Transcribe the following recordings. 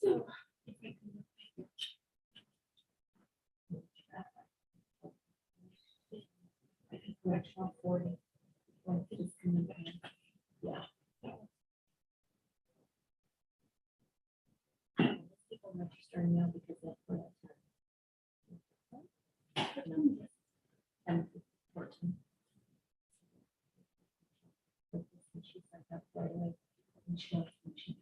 So. Correctional 40. Yeah. People registering now because that's what and 14. She's like that right away. And she wants to change.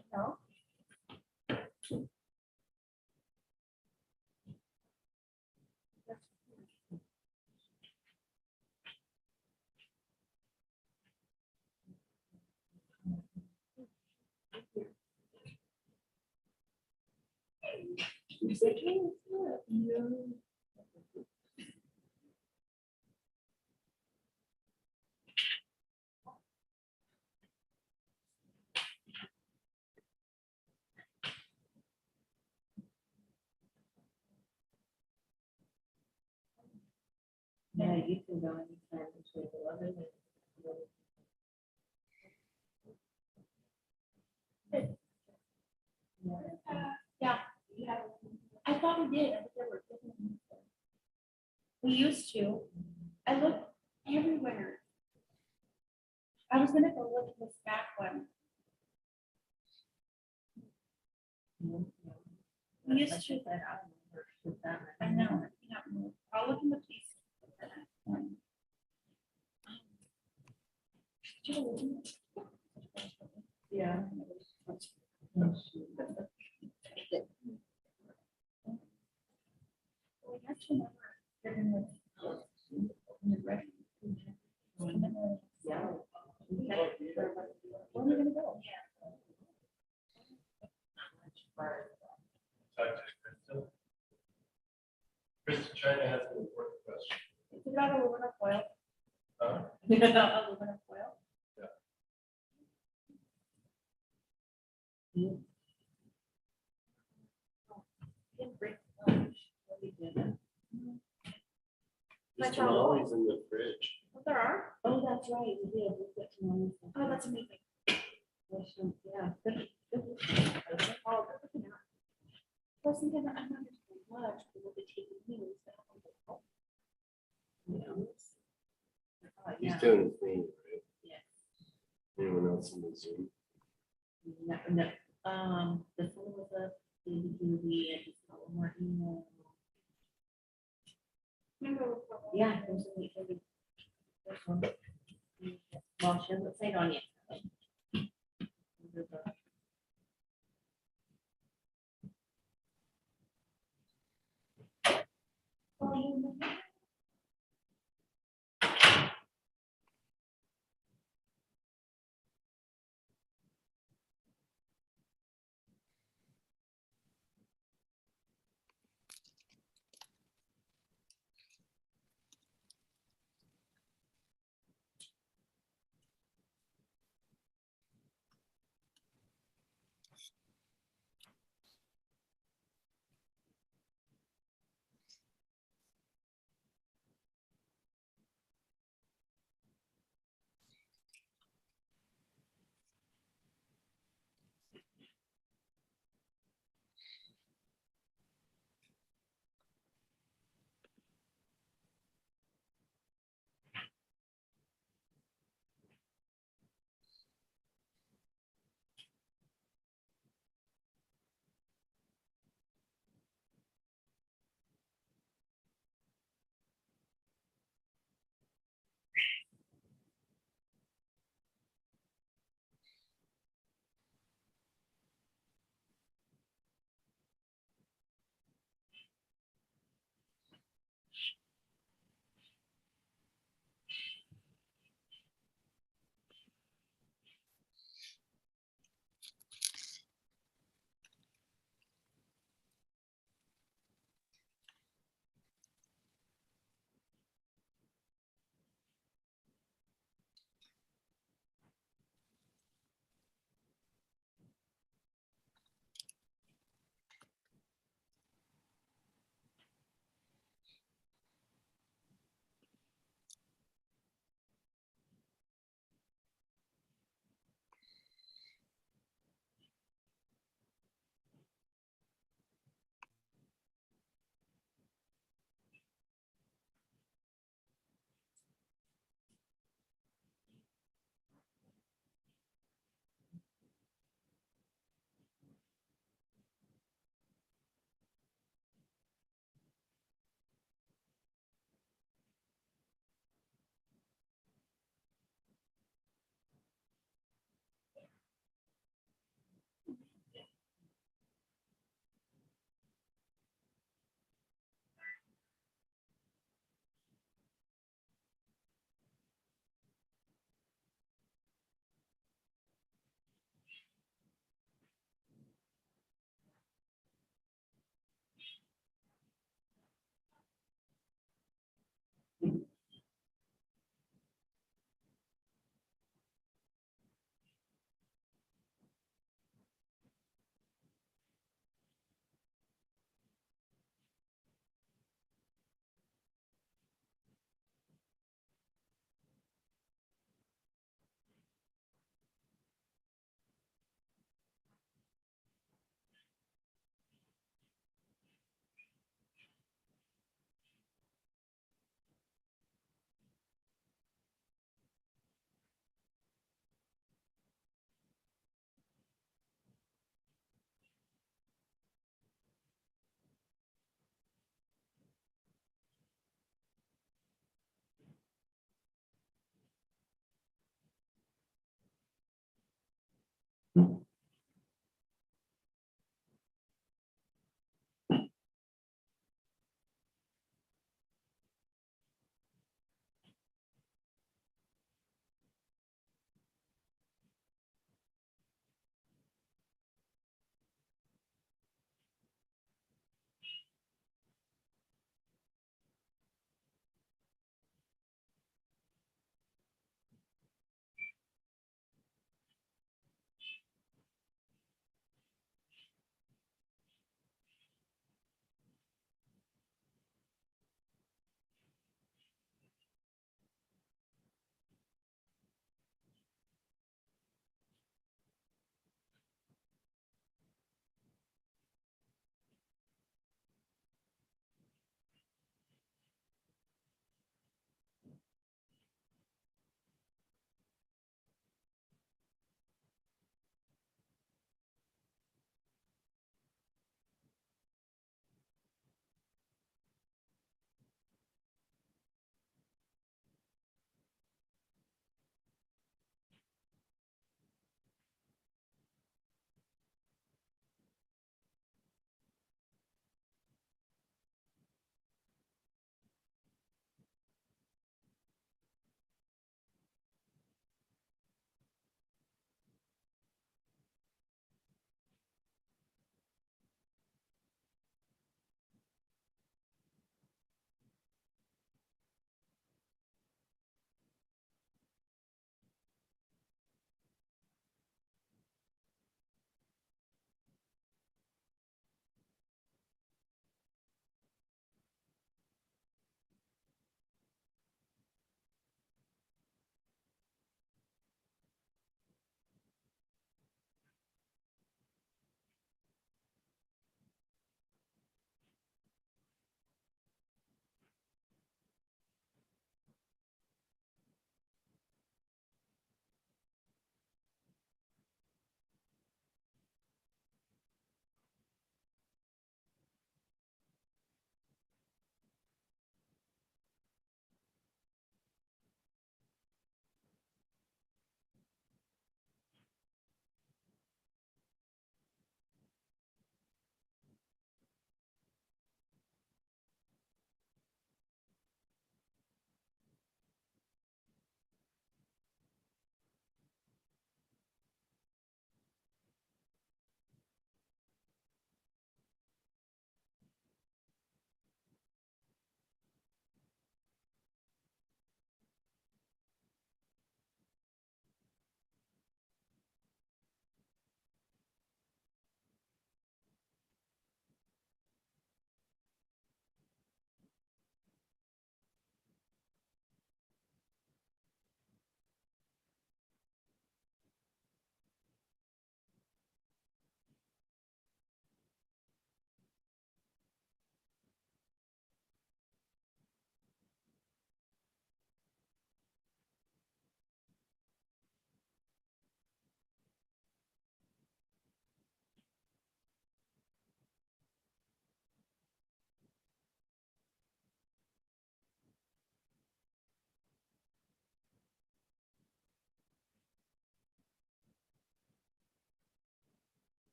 No. Yeah, you can go anytime between 11 and. Yeah, I thought we did. I think there were different ones. We used to. I looked everywhere. I was gonna go look at this back one. We used to. I know. Yeah, I'll look in the police. Yeah. We have to remember, they're gonna- Yeah. Where are we gonna go? Kristen China has an important question. Is it about aluminum foil? Huh? Aluminum foil? Yeah. Didn't bring lunch. What we did. There's tamales in the fridge. Oh, there are? Oh, that's right, we did, we got to know. Oh, that's amazing. Yeah. Oh, good looking out. I was thinking that I'm not just lunch, we will be taking meals. He's doing his thing, right? Yeah. Anyone else in the Zoom? No, the phone was up, the I just got one more email. Yeah. there's one. Well, she doesn't say it on yet.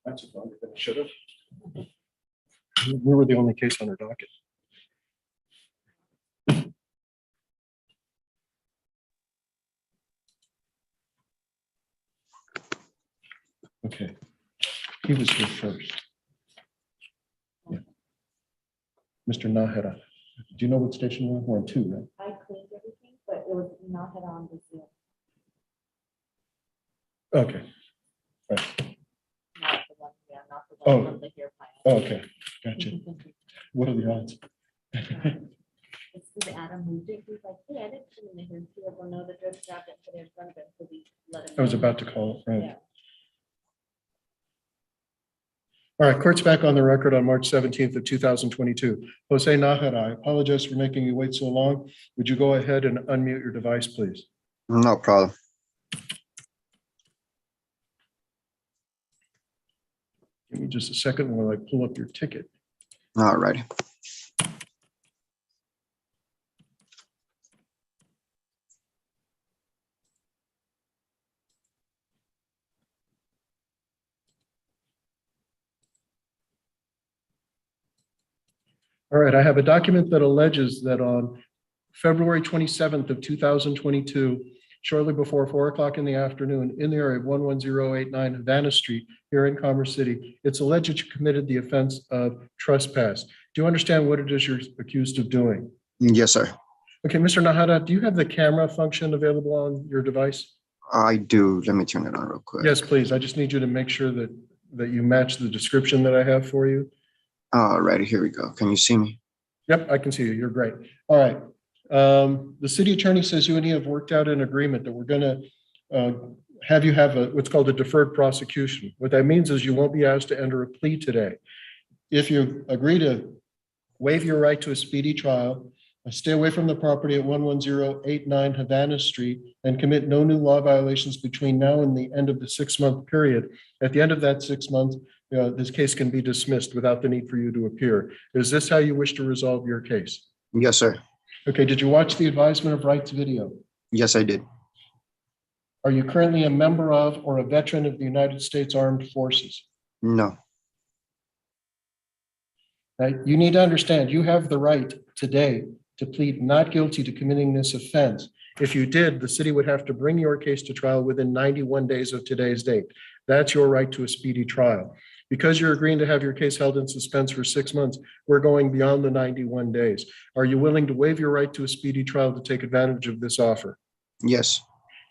That's longer than it should have. We were the only case on our docket. Okay, he was here first. Yeah. Mr. Nahara, do you know what station we're on? We're on 2, right? I cleaned everything, but it was not had on this year. Okay, Not the one, yeah, not the Oh. one from the hair plan. okay, gotcha. What are the odds? It's because Adam moved it. He's like, hey, I didn't come in the hair. He will know the judge grabbed it, put it in front of him, so we let him. I was know. about to call it, right? Yeah. All right, court's back on the record on March 17th of 2022. Jose Nahara, I apologize for making you wait so long. Would you go ahead and unmute your device, please? No problem. Give me just a second while I pull up your ticket. All righty. All right, I have a document that alleges that on February 27th of 2022, shortly before 4 o'clock in the afternoon, in the area of 11089 Havana Street here in Commerce City, it's alleged that you committed the offense of trespass. Do you understand what it is you're accused of doing? Yes, sir. Okay, Mr. Nahara, do you have the camera function available on your device? I do. Let me turn it on real quick. Yes, please. I just need you to make sure that you match the description that I have for you. All righty, here we go. Can you see me? Yep, I can see you. You're great. All right. The city attorney says you and he have worked out an agreement that we're going to have you have what's called a deferred prosecution. What that means is you won't be asked to enter a plea today. If you agree to waive your right to a speedy trial, stay away from the property at 11089 Havana Street and commit no new law violations between now and the end of the 6-month period. At the end of that 6 months, this case can be dismissed without the need for you to appear. Is this how you wish to resolve your case? Yes, sir. Okay, did you watch the advisement of rights video? Yes, I did. Are you currently a member of or a veteran of the United States Armed Forces? No. Right? You need to understand, you have the right today to plead not guilty to committing this offense. If you did, the city would have to bring your case to trial within 91 days of today's date. That's your right to a speedy trial. Because you're agreeing to have your case held in suspense for 6 months, we're going beyond the 91 days. Are you willing to waive your right to a speedy trial to take advantage of this offer? Yes.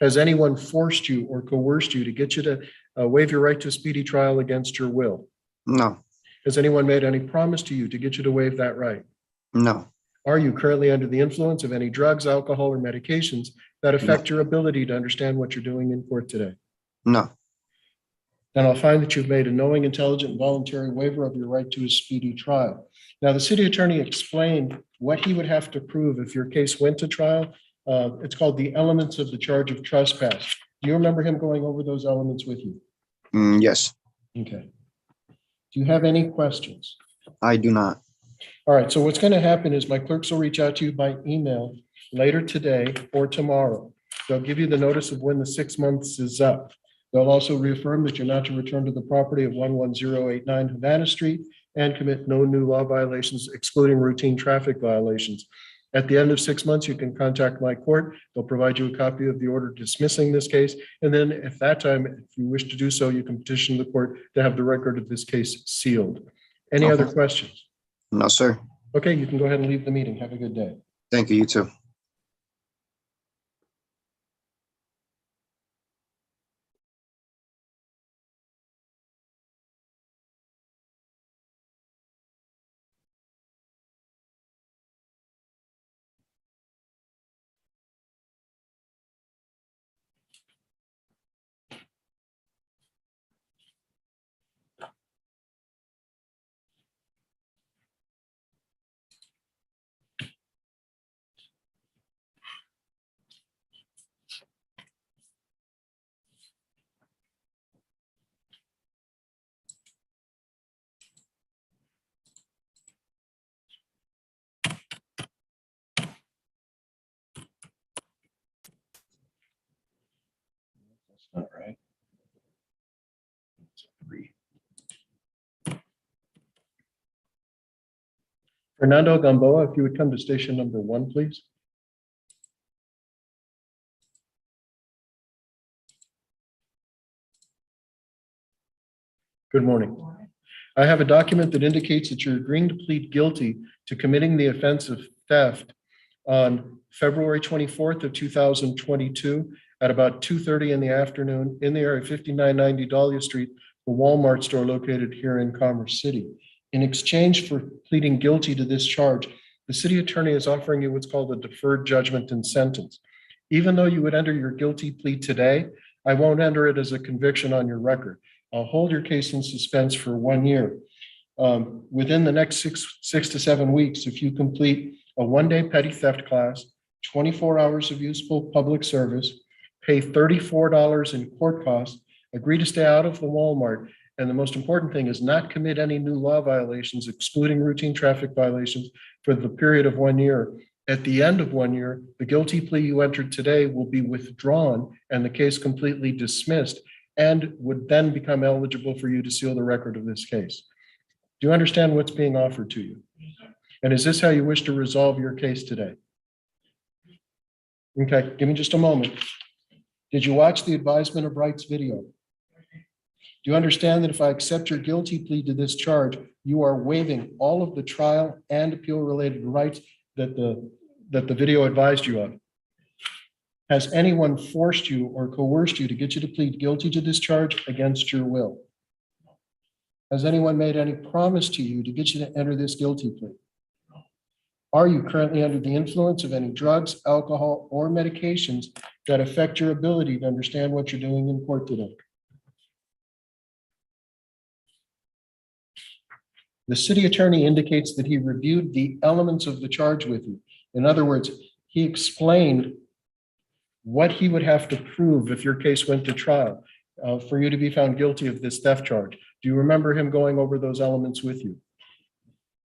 Has anyone forced you or coerced you to get you to waive your right to a speedy trial against your will? No. Has anyone made any promise to you to get you to waive that right? No. Are you currently under the influence of any drugs, alcohol, or medications that affect your ability to understand what you're doing in court today? No. Then I'll find that you've made a knowing, intelligent, and voluntary waiver of your right to a speedy trial. Now, the city attorney explained what he would have to prove if your case went to trial. It's called the elements of the charge of trespass. Do you remember him going over those elements with you? Yes. Okay. Do you have any questions? I do not. All right, so what's going to happen is my clerks will reach out to you by email later today or tomorrow. They'll give you the notice of when the 6 months is up. They'll also reaffirm that you're not to return to the property of 11089 Havana Street and commit no new law violations, excluding routine traffic violations. At the end of 6 months, you can contact my court. They'll provide you a copy of the order dismissing this case. And then at that time, if you wish to do so, you can petition the court to have the record of this case sealed. Any other Okay. questions? No, sir. Okay, you can go ahead and leave the meeting. Have a good day. Thank you. You too. All right. That's a 3. Fernando Gamboa, if you would come to station number 1, please. Good morning. I have a document that indicates that you're agreeing to plead guilty to committing the offense of theft on February 24th of 2022 at about 2:30 in the afternoon in the area of 5990 Dahlia Street, the Walmart store located here in Commerce City. In exchange for pleading guilty to this charge, the city attorney is offering you what's called a deferred judgment and sentence. Even though you would enter your guilty plea today, I won't enter it as a conviction on your record. I'll hold your case in suspense for 1 year. Within the next six to 7 weeks, if you complete a 1-day petty theft class, 24 hours of useful public service, pay $34 in court costs, agree to stay out of the Walmart, and the most important thing is not commit any new law violations, excluding routine traffic violations, for the period of 1 year. At the end of 1 year, the guilty plea you entered today will be withdrawn and the case completely dismissed, and would then become eligible for you to seal the record of this case. Do you understand what's being offered to you? And is this how you wish to resolve your case today? Okay, give me just a moment. Did you watch the advisement of rights video? Do you understand that if I accept your guilty plea to this charge, you are waiving all of the trial and appeal related rights that the video advised you of? Has anyone forced you or coerced you to get you to plead guilty to this charge against your will? Has anyone made any promise to you to get you to enter this guilty plea? Are you currently under the influence of any drugs, alcohol, or medications that affect your ability to understand what you're doing in court today? The city attorney indicates that he reviewed the elements of the charge with you. In other words, he explained what he would have to prove if your case went to trial for you to be found guilty of this theft charge. Do you remember him going over those elements with you?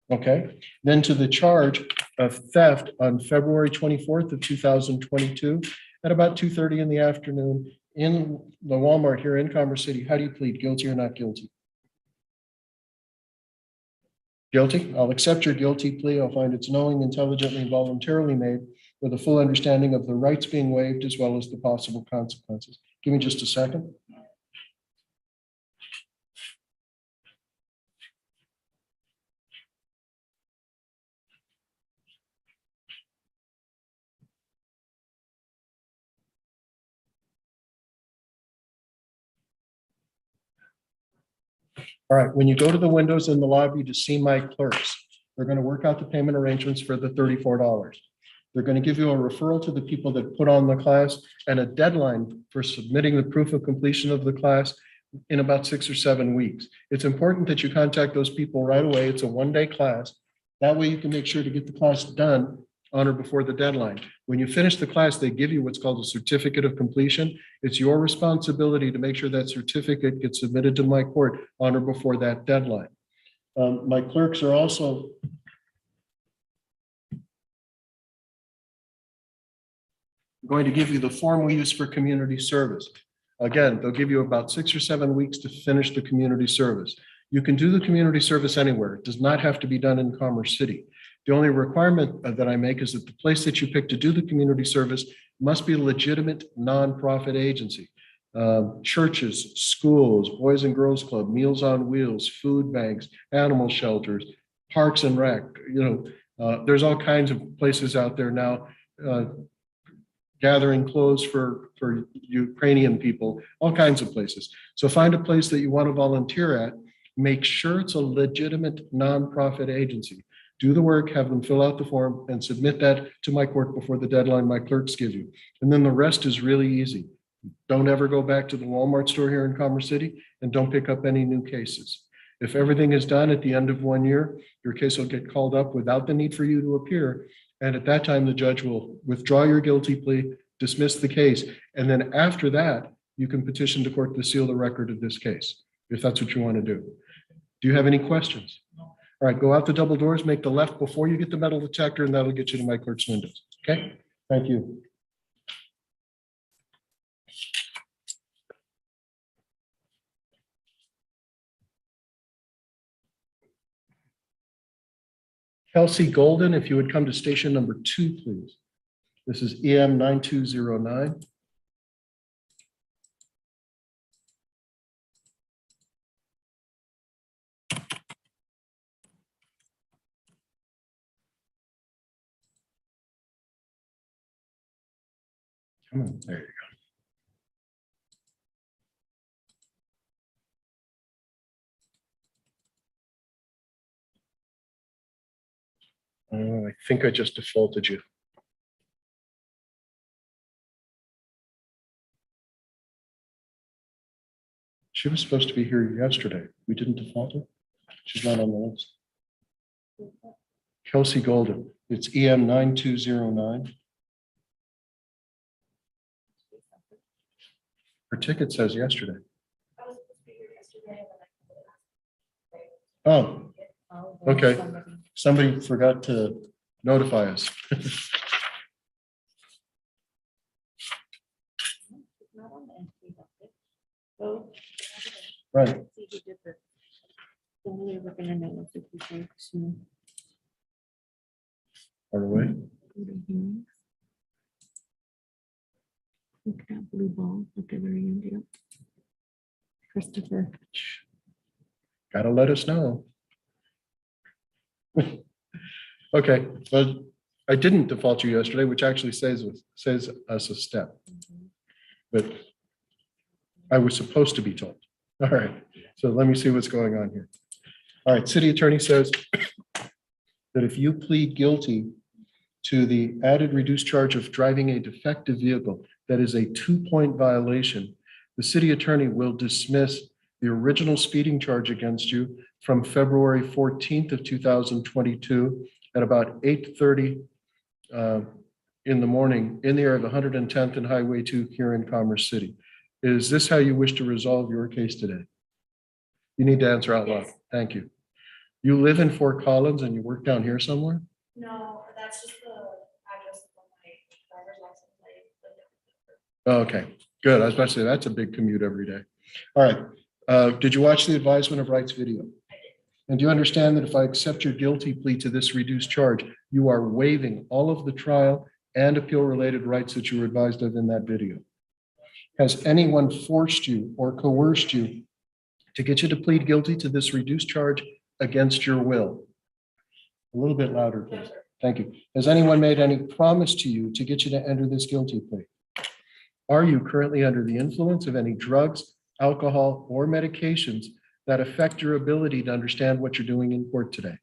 Okay, then to the charge of theft on February 24th of 2022 at about 2:30 in the afternoon in the Walmart here in Commerce City. How do you plead, guilty or not guilty? Guilty. I'll accept your guilty plea. I'll find it's knowing, intelligently, and voluntarily made with a full understanding of the rights being waived as well as the possible consequences. Give me just a second. All right, when you go to the windows in the lobby to see my clerks, they're going to work out the payment arrangements for the $34. They're going to give you a referral to the people that put on the class and a deadline for submitting the proof of completion of the class in about 6 or 7 weeks. It's important that you contact those people right away. It's a 1-day class. That way you can make sure to get the class done on or before the deadline. When you finish the class, they give you what's called a certificate of completion. It's your responsibility to make sure that certificate gets submitted to my court on or before that deadline. My clerks are also going to give you the form we use for community service. Again, they'll give you about 6 or 7 weeks to finish the community service. You can do the community service anywhere. It does not have to be done in Commerce City. The only requirement that I make is that the place that you pick to do the community service must be a legitimate nonprofit agency. Churches, schools, Boys and Girls Club, Meals on Wheels, food banks, animal shelters, parks and rec. There's all kinds of places out there now gathering clothes for Ukrainian people, all kinds of places. So find a place that you want to volunteer at. Make sure it's a legitimate nonprofit agency. Do the work, have them fill out the form, and submit that to my court before the deadline my clerks give you. And then the rest is really easy. Don't ever go back to the Walmart store here in Commerce City, and don't pick up any new cases. If everything is done at the end of 1 year, your case will get called up without the need for you to appear. And at that time, the judge will withdraw your guilty plea, dismiss the case. And then after that, you can petition the court to seal the record of this case, if that's what you want to do. Do you have any questions? All right, go out the double doors, make the left before you get the metal detector, and that'll get you to my clerk's windows. Okay, thank you. Kelsey Golden, if you would come to station number 2, please. This is EM 9209. Come on, there you go. Oh, I think I just defaulted you. She was supposed to be here yesterday. We didn't default her. She's not on the list. Kelsey Golden, it's EM 9209. Her ticket says yesterday. I was supposed to be here yesterday. Oh, Oh, there's okay. somebody. Somebody forgot to notify us. It's not on the entry bucket. So, Right. see who did this. The only way we're gonna know is if we go to Far away. go to hearings. Look at that blue ball at the very end, yeah. Christopher. Gotta let us know. Okay, but I didn't default you yesterday, which actually saves us a step, but I was supposed to be told. All right, so let me see what's going on here. All right, city attorney says that if you plead guilty to the added reduced charge of driving a defective vehicle, that is a 2-point violation, the city attorney will dismiss the original speeding charge against you from February 14th of 2022 at about 8:30 in the morning in the area of 110th and Highway 2 here in Commerce City. Is this how you wish to resolve your case today? You need to answer out loud. Yes. Thank you. You live in Fort Collins and you work down here somewhere? No, that's just the address of my driver's license. I lived there. Okay, good. I was about to say, that's a big commute every day. All right. Did you watch the advisement of rights video? And do you understand that if I accept your guilty plea to this reduced charge, you are waiving all of the trial and appeal-related rights that you were advised of in that video? Has anyone forced you or coerced you to get you to plead guilty to this reduced charge against your will? A little bit louder, please. Thank you. Has anyone made any promise to you to get you to enter this guilty plea? Are you currently under the influence of any drugs, alcohol, or medications that affect your ability to understand what you're doing in court today?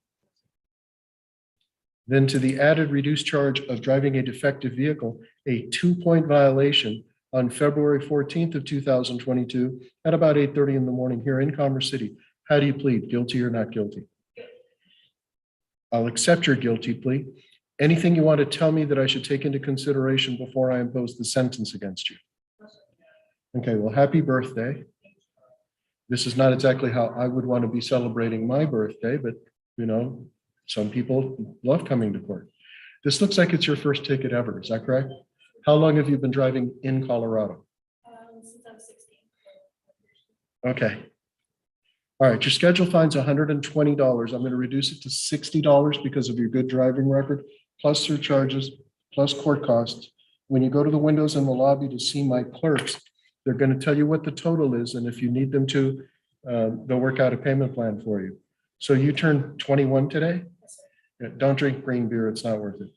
Then to the added reduced charge of driving a defective vehicle, a 2-point violation on February 14th of 2022 at about 8:30 in the morning here in Commerce City. How do you plead? Guilty or not guilty? I'll accept your guilty plea. Anything you want to tell me that I should take into consideration before I impose the sentence against you? Okay, well, happy birthday. This is not exactly how I would want to be celebrating my birthday, but you know, some people love coming to court. This looks like it's your first ticket ever, is that correct? How long have you been driving in Colorado? Since I was 16. Okay. All right, your schedule fine's $120. I'm going to reduce it to $60 because of your good driving record, plus surcharges, plus court costs. When you go to the windows in the lobby to see my clerks, they're going to tell you what the total is, and if you need them to, they'll work out a payment plan for you. So you turned 21 today? Yeah, don't drink green beer, it's not worth it.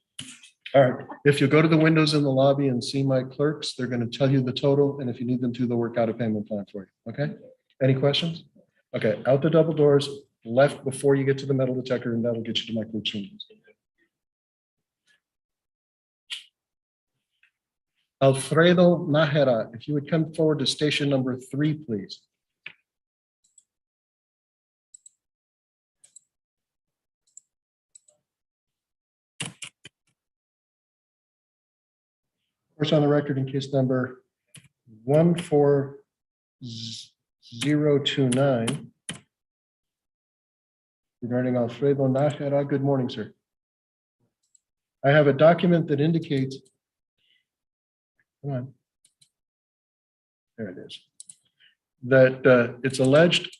All right, if you go to the windows in the lobby and see my clerks, they're going to tell you the total, and if you need them to, they'll work out a payment plan for you, okay? Any questions? Okay, out the double doors, left before you get to the metal detector, and that'll get you to my clerk's windows. Alfredo Nájera, if you would come forward to station number 3, please. First on the record in case number 14029 regarding Alfredo Nájera. Good morning, sir. I have a document that indicates, come on. There it is. That it's alleged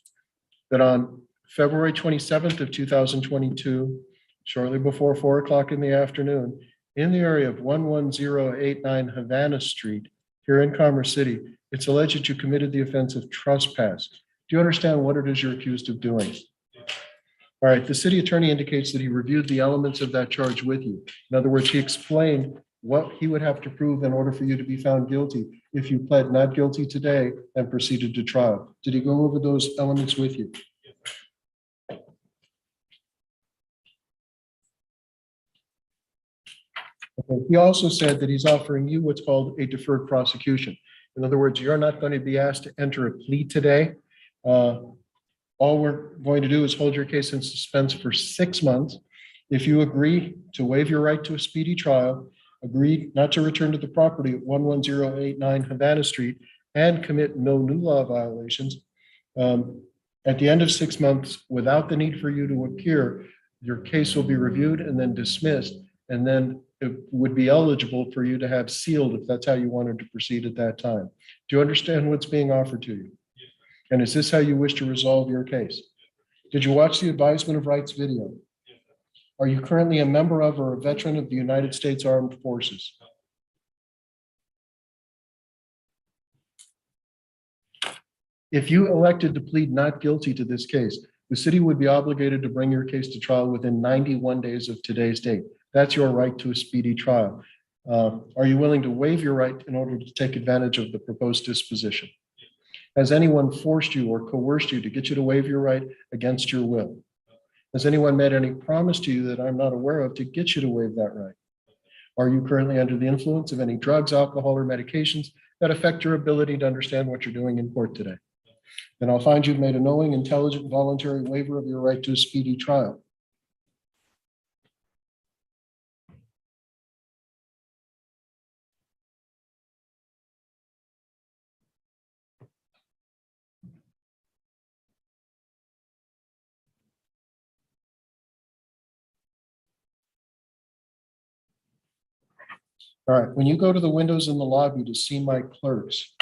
that on February 27th of 2022, shortly before 4 o'clock in the afternoon in the area of 11089 Havana Street here in Commerce City. It's alleged that you committed the offense of trespass. Do you understand what it is you're accused of doing? All right, the city attorney indicates that he reviewed the elements of that charge with you. In other words, he explained what he would have to prove in order for you to be found guilty if you pled not guilty today and proceeded to trial. Did he go over those elements with you? Okay. He also said that he's offering you what's called a deferred prosecution. In other words, you're not going to be asked to enter a plea today. All we're going to do is hold your case in suspense for 6 months. If you agree to waive your right to a speedy trial, agree not to return to the property at 11089 Havana Street, and commit no new law violations, at the end of 6 months, without the need for you to appear, your case will be reviewed and then dismissed, and then it would be eligible for you to have sealed if that's how you wanted to proceed at that time. Do you understand what's being offered to you? And is this how you wish to resolve your case? Did you watch the advisement of rights video? Are you currently a member of or a veteran of the United States Armed Forces? If you elected to plead not guilty to this case, the city would be obligated to bring your case to trial within 91 days of today's date. That's your right to a speedy trial. Are you willing to waive your right in order to take advantage of the proposed disposition? Has anyone forced you or coerced you to get you to waive your right against your will? Has anyone made any promise to you that I'm not aware of to get you to waive that right? Are you currently under the influence of any drugs, alcohol, or medications that affect your ability to understand what you're doing in court today? Then I'll find you've made a knowing, intelligent, voluntary waiver of your right to a speedy trial. All right, when you go to the windows in the lobby to see my clerks,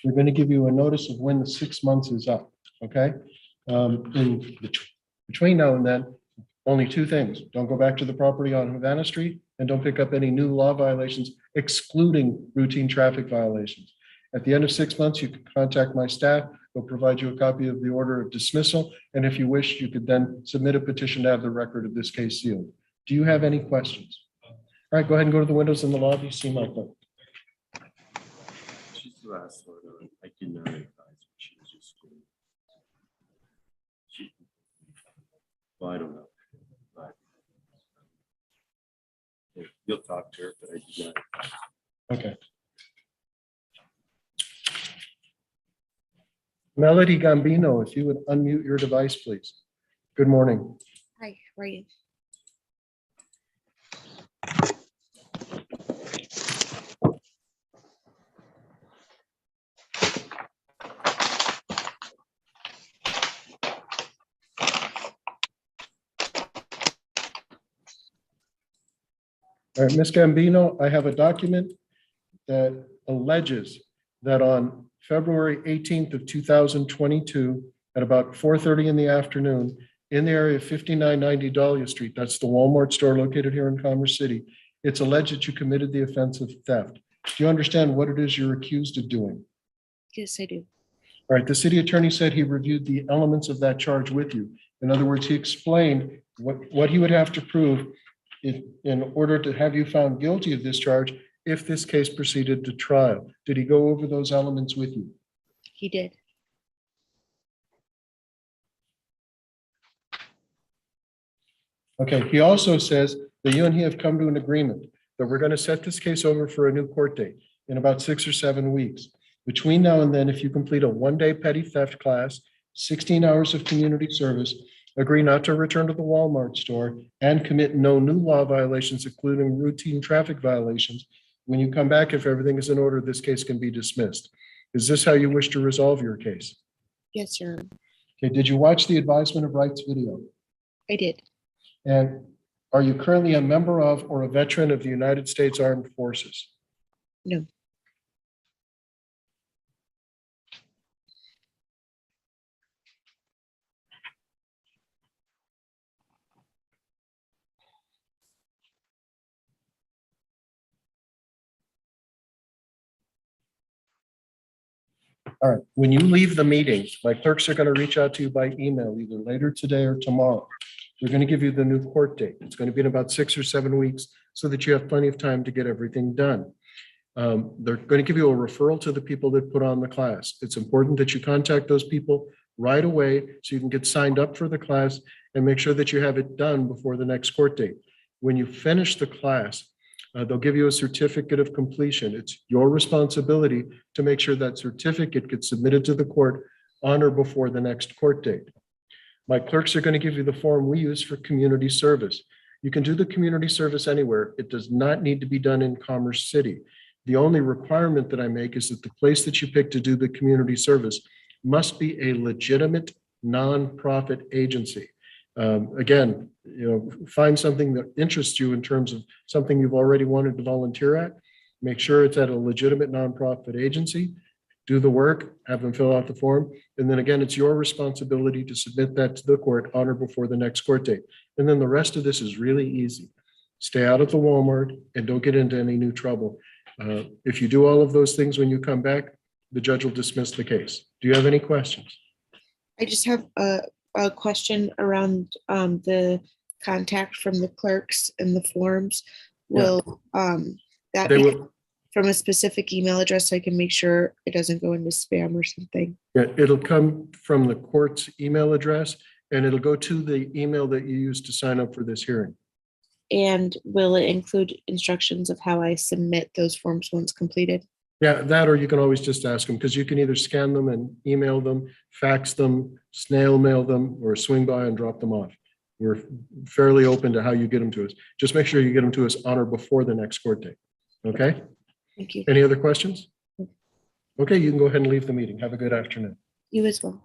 we're going to give you a notice of when the 6 months is up, okay? Between now and then, only two things. Don't go back to the property on Havana Street and don't pick up any new law violations, excluding routine traffic violations. At the end of 6 months, you can contact my staff. They'll provide you a copy of the order of dismissal. And if you wish, you could then submit a petition to have the record of this case sealed. Do you have any questions? All right, go ahead and go to the windows in the lobby, see my clerk. She's the last one. I did not advise her. She was just. Well, I don't know. But you'll talk to her, but I did not. Okay. Melody Gambino, if you would unmute your device, please. Good morning. Hi, how are you? All right, Ms. Gambino, I have a document that alleges that on February 18th of 2022, at about 4:30 in the afternoon, in the area of 5990 Dahlia Street, that's the Walmart store located here in Commerce City, it's alleged that you committed the offense of theft. Do you understand what it is you're accused of doing? Yes, I do. All right, the city attorney said he reviewed the elements of that charge with you. In other words, he explained what he would have to prove in order to have you found guilty of this charge if this case proceeded to trial. Did he go over those elements with you? He did. Okay, he also says that you and he have come to an agreement that we're going to set this case over for a new court date in about 6 or 7 weeks. Between now and then, if you complete a one-day petty theft class, 16 hours of community service, agree not to return to the Walmart store, and commit no new law violations, including routine traffic violations, when you come back, if everything is in order, this case can be dismissed. Is this how you wish to resolve your case? Yes, sir. Okay, did you watch the advisement of rights video? I did. And are you currently a member of or a veteran of the United States Armed Forces? No. All right, when you leave the meeting, my clerks are going to reach out to you by email either later today or tomorrow. They're going to give you the new court date. It's going to be in about 6 or 7 weeks so that you have plenty of time to get everything done. They're going to give you a referral to the people that put on the class. It's important that you contact those people right away so you can get signed up for the class and make sure that you have it done before the next court date. When you finish the class, they'll give you a certificate of completion. It's your responsibility to make sure that certificate gets submitted to the court on or before the next court date. My clerks are going to give you the form we use for community service. You can do the community service anywhere. It does not need to be done in Commerce City. The only requirement that I make is that the place that you pick to do the community service must be a legitimate nonprofit agency. Again, find something that interests you in terms of something you've already wanted to volunteer at. Make sure it's at a legitimate nonprofit agency. Do the work, have them fill out the form. And then again, it's your responsibility to submit that to the court on or before the next court date. And then the rest of this is really easy. Stay out of the Walmart and don't get into any new trouble. If you do all of those things when you come back, the judge will dismiss the case. Do you have any questions? I just have a question around the contact from the clerks and the forms. Will that They be will, from a specific email address so I can make sure it doesn't go into spam or something? yeah, it'll come from the court's email address and it'll go to the email that you used to sign up for this hearing. And will it include instructions of how I submit those forms once completed? Yeah, that, or you can always just ask them, because you can either scan them and email them, fax them, snail mail them, or swing by and drop them off. We're fairly open to how you get them to us. Just make sure you get them to us on or before the next court date. Okay? Thank you. Any other questions? Okay, you can go ahead and leave the meeting. Have a good afternoon. You as well.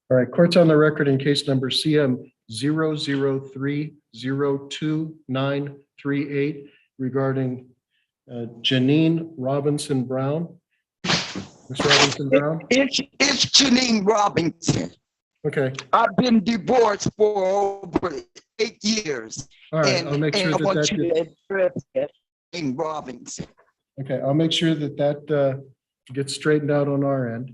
All right, court's on the record in case number CM 003029938 regarding Janine Robinson Brown. Ms. Robinson Brown? It's Janine Robinson. Okay, I've been divorced for over 8 years. all right, I'll make sure I that want that you gets, to address that, Janine Robinson. okay, I'll make sure that that gets straightened out on our end.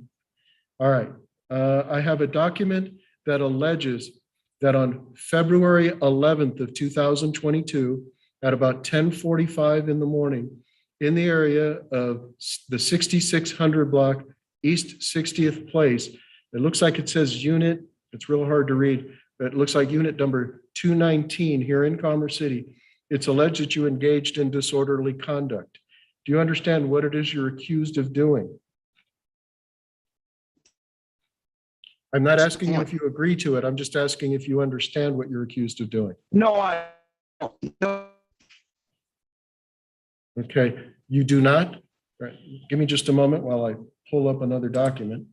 All right, I have a document that alleges that on February 11th of 2022, at about 10:45 in the morning, in the area of the 6600 block, East 60th Place, it looks like it says unit, it's real hard to read, but it looks like unit number 219 here in Commerce City. It's alleged that you engaged in disorderly conduct. Do you understand what it is you're accused of doing? I'm not asking you if you agree to it. I'm just asking if you understand what you're accused of doing. No, I don't. No. Okay, you do not? All right, give me just a moment while I pull up another document.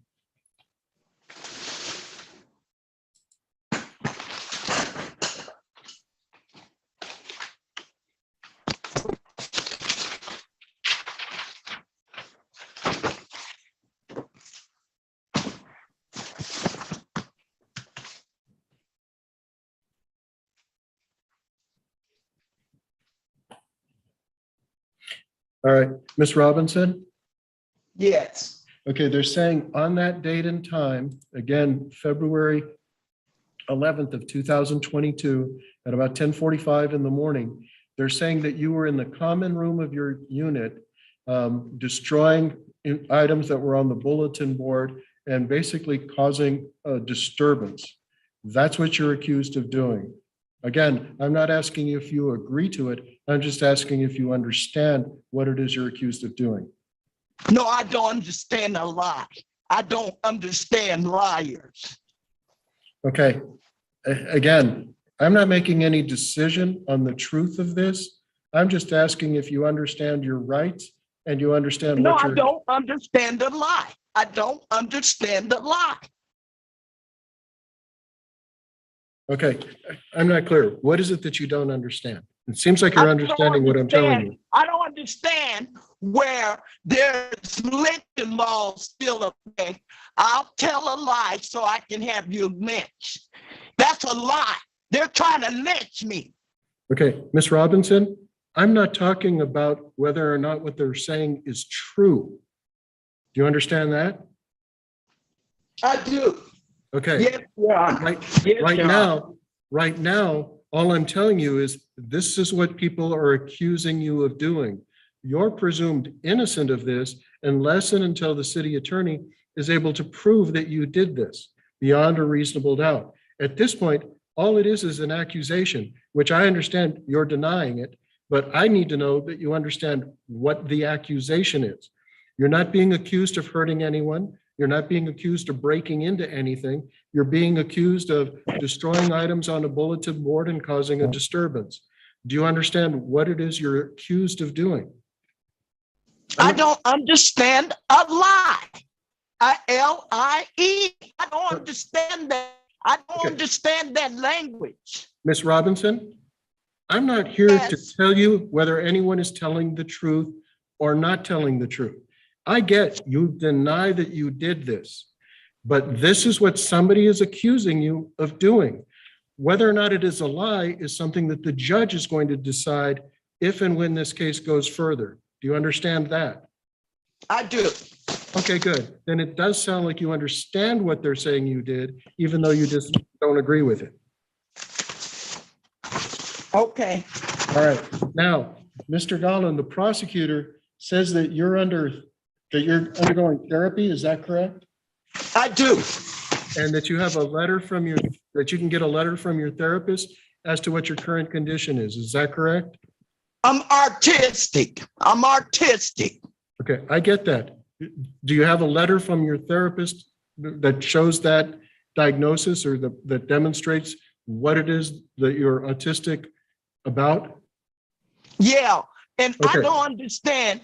All right, Ms. Robinson? Yes. Okay, they're saying on that date and time, again, February 11th of 2022, at about 10:45 in the morning, they're saying that you were in the common room of your unit, destroying items that were on the bulletin board and basically causing a disturbance. That's what you're accused of doing. Again, I'm not asking you if you agree to it. I'm just asking if you understand what it is you're accused of doing. No, I don't understand a lie. I don't understand liars. Okay, again, I'm not making any decision on the truth of this. I'm just asking if you understand your rights and you understand No, what I you're. don't understand a lie. I don't understand the lie. Okay, I'm not clear. What is it that you don't understand? It seems like you're I don't understanding what I'm telling understand- you. I don't understand where there's lynching laws still a thing. I'll tell a lie so I can have you lynched. That's a lie. They're trying to lynch me. Okay, Ms. Robinson, I'm not talking about whether or not what they're saying is true. Do you understand that? I do. Okay. Yes, Your Honor. Right, Yes, right Your Honor. now, all I'm telling you is this is what people are accusing you of doing. You're presumed innocent of this unless and until the city attorney is able to prove that you did this beyond a reasonable doubt. At this point, all it is an accusation, which I understand you're denying it, but I need to know that you understand what the accusation is. You're not being accused of hurting anyone. You're not being accused of breaking into anything. You're being accused of destroying items on a bulletin board and causing a disturbance. Do you understand what it is you're accused of doing? I don't understand a lie. Lie. I don't understand that. I don't Okay. understand that language. Ms. Robinson, I'm not here to Yes. tell you whether anyone is telling the truth or not telling the truth. I get you deny that you did this, but this is what somebody is accusing you of doing. Whether or not it is a lie is something that the judge is going to decide if and when this case goes further. Do you understand that? I do. Okay, good. Then it does sound like you understand what they're saying you did, even though you just don't agree with it. Okay. All right. Now, Mr. Gollin, the prosecutor says that you're undergoing therapy. Is that correct? I do. And that you have a letter from that you can get a letter from your therapist as to what your current condition is. Is that correct? I'm artistic. Okay, I get that. Do you have a letter from your therapist that shows that diagnosis or that demonstrates what it is that you're autistic about? Yeah. And I Okay. don't understand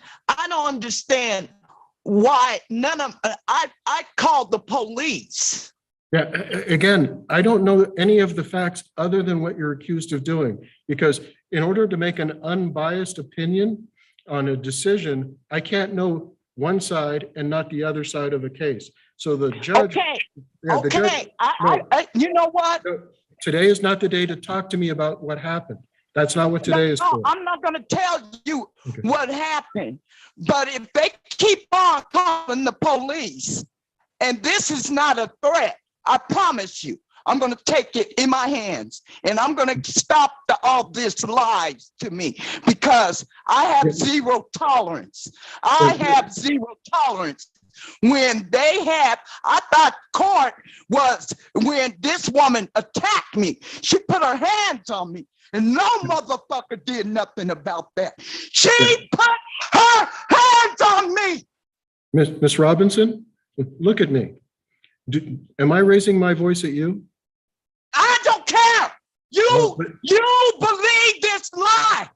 why none of, I called the police. Yeah, again, I don't know any of the facts other than what you're accused of doing, because in order to make an unbiased opinion on a decision, I can't know one side and not the other side of a case. So the judge. Okay. Yeah, the judge. Okay. You know what? Today is not the day to talk to me about what happened. That's not what today is No, for. I'm not going to tell you Okay. what happened. But if they keep on calling the police, and this is not a threat, I promise you, I'm going to take it in my hands and I'm going to stop all this lies to me, because I have zero tolerance. I have zero tolerance. When I thought court was when this woman attacked me. She put her hands on me. And no motherfucker did nothing about that. She put her hands on me. Miss Robinson, look at me. Am I raising my voice at you? I don't care. Well, but- You believe this lie.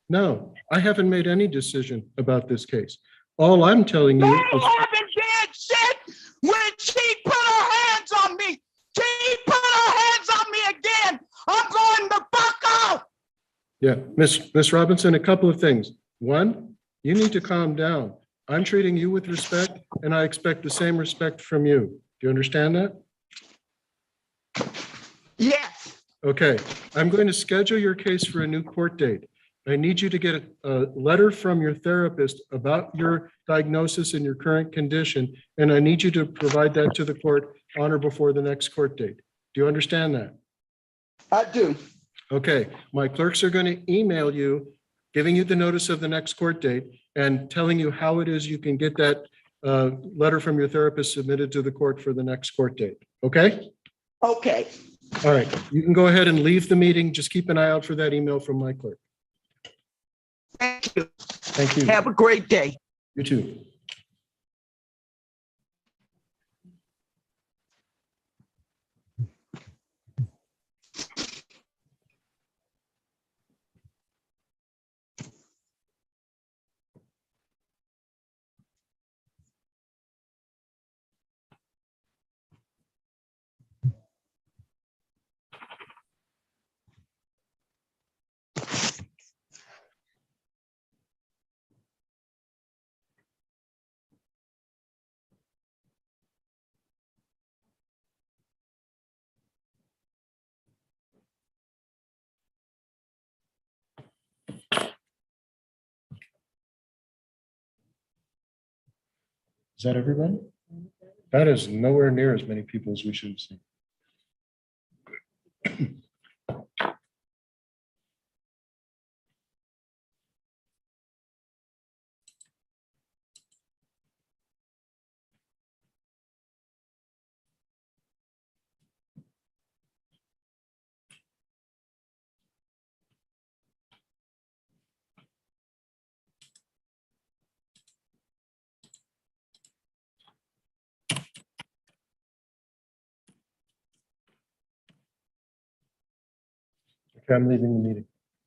No, I haven't made any decision about this case. All I'm telling You you haven't is, did shit when she put her hands on me. She put her hands on me again. I'm going the fuck out. yeah, Miss Robinson, a couple of things. One, you need to calm down. I'm treating you with respect, and I expect the same respect from you. Do you understand that? Yes. Okay, I'm going to schedule your case for a new court date. I need you to get a letter from your therapist about your diagnosis and your current condition, and I need you to provide that to the court on or before the next court date. Do you understand that? I do. Okay, my clerks are going to email you, giving you the notice of the next court date and telling you how it is you can get that letter from your therapist submitted to the court for the next court date. Okay? Okay. All right, you can go ahead and leave the meeting. Just keep an eye out for that email from my clerk. Thank you. Thank you. Have a great day. You too. Is that everybody? That is nowhere near as many people as we should have seen. Okay, I'm leaving the meeting.